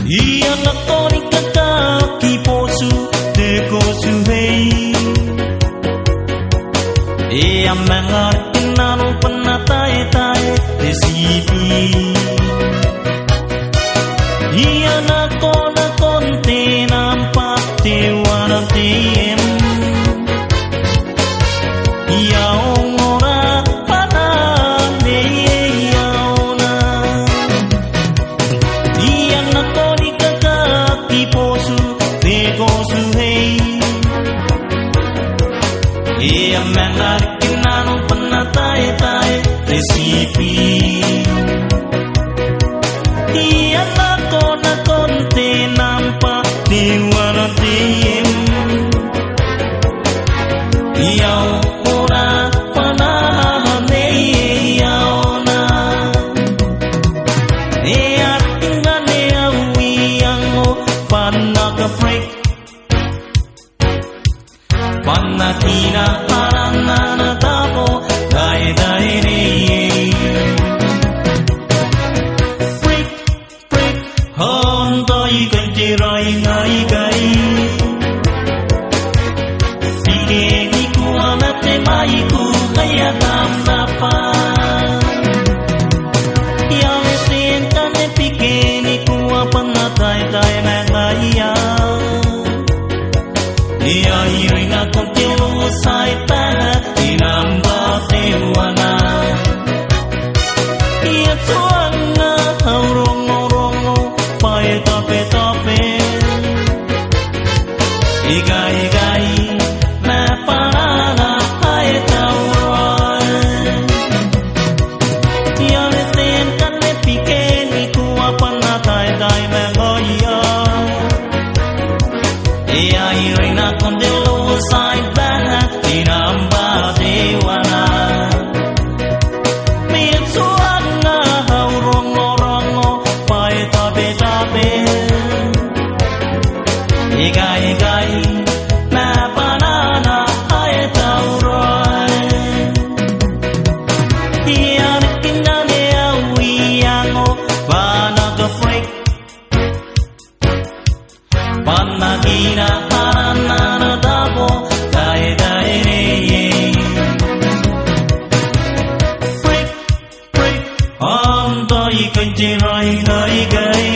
Ia nakoni kakaki posu te kosu hei. Ia mengarti nanu penatai-tai te sipi. Ia nakon te nampak te wana te em. Ia ongora pada ne ia ona. Ia nakoni kakaki posu te kosu hei. Ia mengarti nanu penatai-tai te sipi. Ia nakon te nampak te wana te em. Ia ora pada ne ia ona. Ia tinggal ne awi ango panak break. Panatina paranana tapo dai dai ne. Break break hondai kanjirai ngai gai. Pikeni ku amate mai ku kaya tam dapa. Ya mesin kane pikeni ku apanatai tai mengaya. Ia irina kontelo sai tana inamba tewana. Ia tuanga rongo pai tape. Igai na parana pai tauroy. Ia meten kane pikeni ku apanatai tai mengoya. Ia irina kondelo sai bana tinamba dewana. Mitsuanga rongo pai tape. Igai na banana ai tauroy. Ia kinane awi ango banag freak. Panagina paranana dabo dai ne. Break andai kanjirai ngai gai.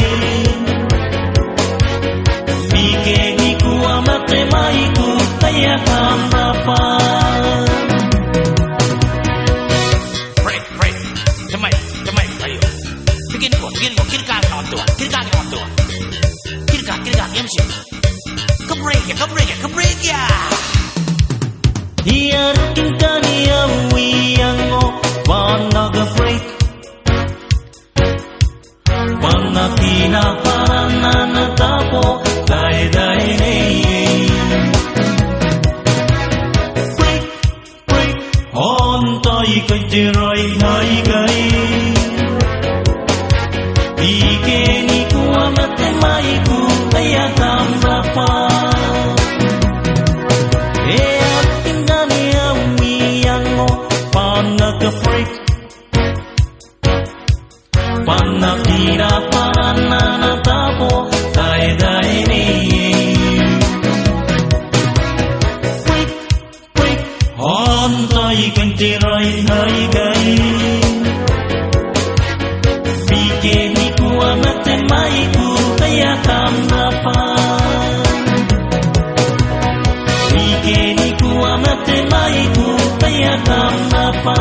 Pikeni ku amate mai ku kaya kam dapa. Break Jamai ayo. Bikin ko kirka on tua. Kirka em sih. Ke break ya. Ia kinkani awi ango banag break. Panakina paranana tapo dai ne. Break ontai kanjirai ngai gai. Pikeni ku amate mai ku kaya tam dapa. Ia tinggali awi ango panag break. Panakina paranana tapo dai ne. Break ontai kanjirai ngai gai. Pikeni ku amate mai ku kaya tam dapa. Pikeni ku amate mai ku kaya tam dapa.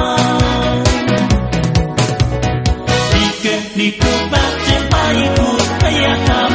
Pikeni ku amate mai ku kaya tam